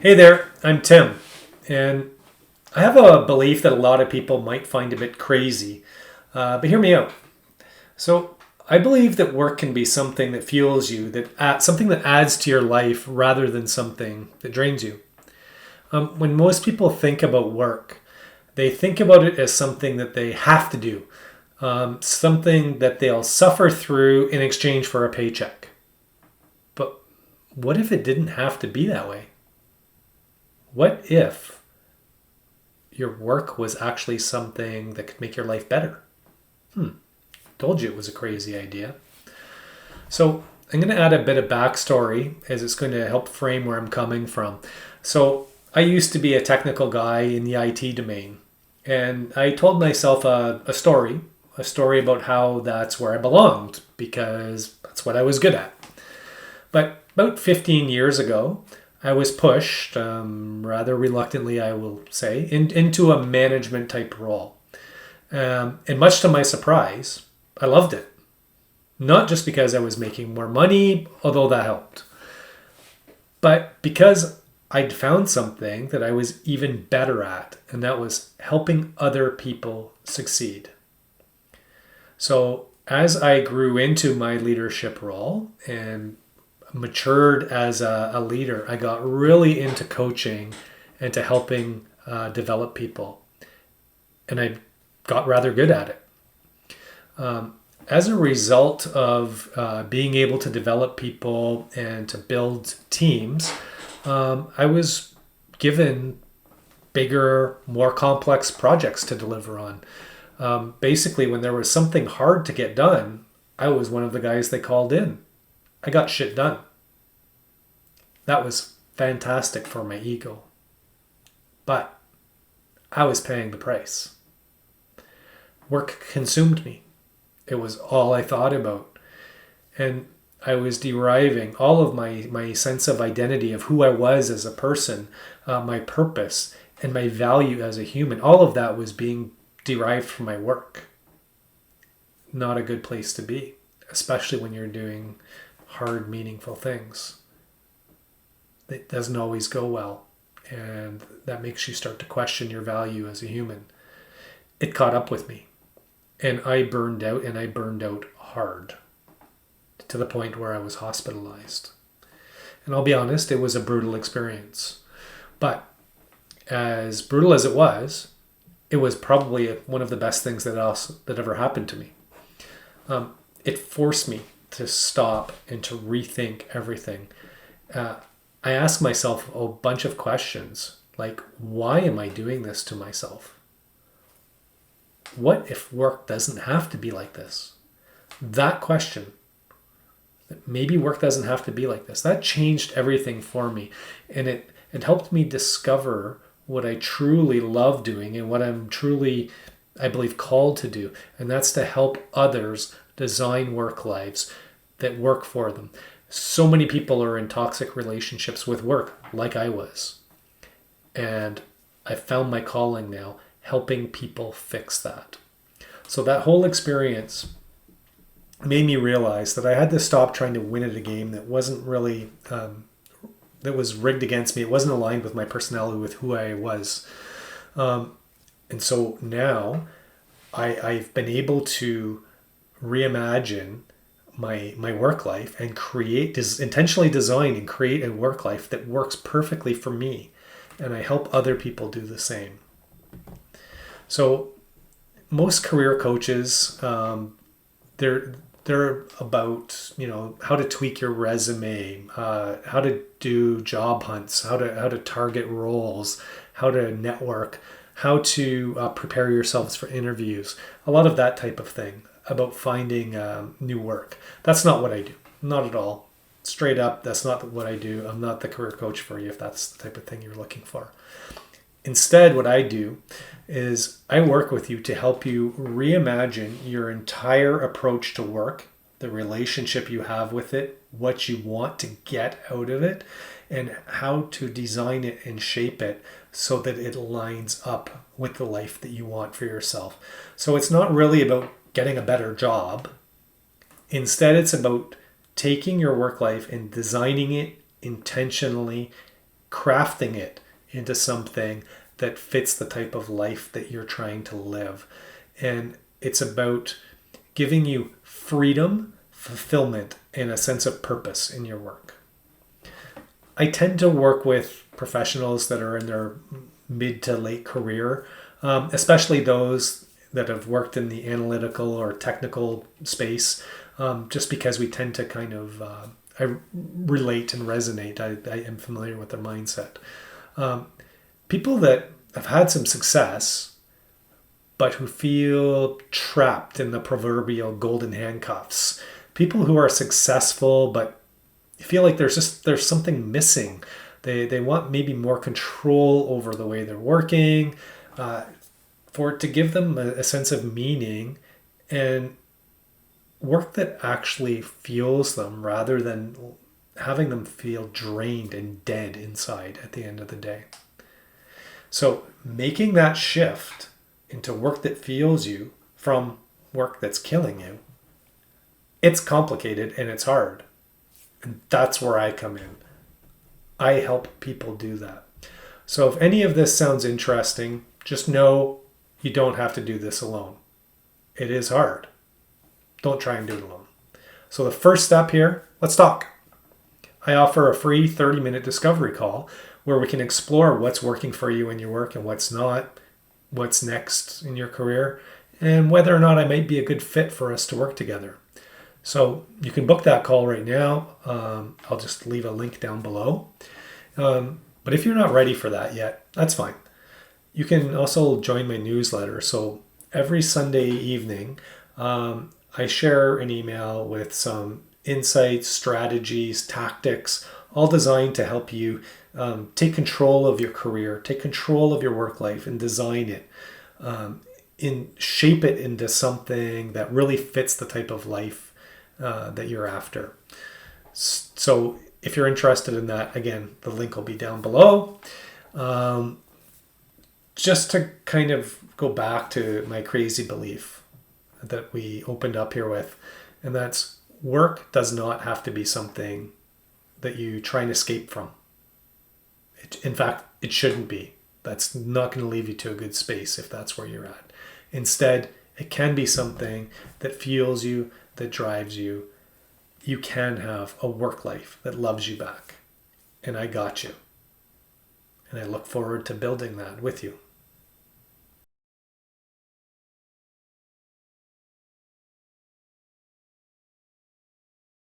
Hey there, I'm Tim, and I have a belief that a lot of people might find a bit crazy, but hear me out. So, I believe that work can be something that fuels you, something that adds to your life rather than something that drains you. When most people think about work, they think about it as something that they have to do, something that they'll suffer through in exchange for a paycheck. But what if it didn't have to be that way? What if your work was actually something that could make your life better? Told you it was a crazy idea. So I'm going to add a bit of backstory as it's going to help frame where I'm coming from. So I used to be a technical guy in the IT domain, and I told myself a story about how that's where I belonged because that's what I was good at. But about 15 years ago, I was pushed, rather reluctantly, I will say, into a management type role. And much to my surprise, I loved it. Not just because I was making more money, although that helped, but because I'd found something that I was even better at, and that was helping other people succeed. So as I grew into my leadership role and matured as a leader, I got really into coaching and to helping develop people. And I got rather good at it. As a result of being able to develop people and to build teams, I was given bigger, more complex projects to deliver on. Basically, when there was something hard to get done, I was one of the guys they called in. I got shit done. That was fantastic for my ego. But I was paying the price. Work consumed me. It was all I thought about. And I was deriving all of my sense of identity of who I was as a person, my purpose, and my value as a human. All of that was being derived from my work. Not a good place to be, especially when you're doing hard, meaningful things. It doesn't always go well, and that makes you start to question your value as a human. It caught up with me, and I burned out, and I burned out hard to the point where I was hospitalized. And I'll be honest, it was a brutal experience. But as brutal as it was probably one of the best things that ever happened to me. It forced me to stop and to rethink everything. I asked myself a bunch of questions, like, why am I doing this to myself? What if work doesn't have to be like this? That question, that maybe work doesn't have to be like this, that changed everything for me. And it helped me discover what I truly love doing and what I'm truly, I believe, called to do. And that's to help others design work lives that work for them. So many people are in toxic relationships with work, like I was. And I found my calling now, helping people fix that. So that whole experience made me realize that I had to stop trying to win at a game that wasn't really, that was rigged against me. It wasn't aligned with my personality, with who I was. And so now I've been able to reimagine my work life and intentionally design and create a work life that works perfectly for me. And I help other people do the same. So most career coaches, they're about, how to tweak your resume, how to do job hunts, how to target roles, how to network, how to prepare yourselves for interviews, a lot of that type of thing about finding new work. That's not what I do. Not at all. Straight up, that's not what I do. I'm not the career coach for you if that's the type of thing you're looking for. Instead, what I do is I work with you to help you reimagine your entire approach to work, the relationship you have with it, what you want to get out of it, and how to design it and shape it so that it lines up with the life that you want for yourself. So it's not really about getting a better job. Instead, it's about taking your work life and designing it intentionally crafting it into something that fits the type of life that you're trying to live. And it's about giving you freedom, fulfillment, and a sense of purpose in your work. I tend to work with professionals that are in their mid to late career, especially those that have worked in the analytical or technical space, just because we tend to kind of I relate and resonate. I am familiar with their mindset. People that have had some success, but who feel trapped in the proverbial golden handcuffs. People who are successful, but feel like there's something missing. They want maybe more control over the way they're working, for it to give them a sense of meaning and work that actually fuels them rather than having them feel drained and dead inside at the end of the day. So making that shift into work that fuels you from work that's killing you, it's complicated and it's hard. And that's where I come in. I help people do that. So if any of this sounds interesting, just know you don't have to do this alone. It is hard. Don't try and do it alone. So the first step here, let's talk. I offer a free 30-minute discovery call where we can explore what's working for you in your work and what's not, what's next in your career, and whether or not I might be a good fit for us to work together. So you can book that call right now. I'll just leave a link down below. But if you're not ready for that yet, that's fine. You can also join my newsletter. So every Sunday evening, I share an email with some insights, strategies, tactics, all designed to help you take control of your career, take control of your work life, and design it, shape it into something that really fits the type of life that you're after. So if you're interested in that, again, the link will be down below. Just to kind of go back to my crazy belief that we opened up here with, and that's work does not have to be something that you try and escape from. In fact, it shouldn't be. That's not going to leave you to a good space if that's where you're at. Instead, it can be something that fuels you, that drives you. You can have a work life that loves you back. And I got you. And I look forward to building that with you.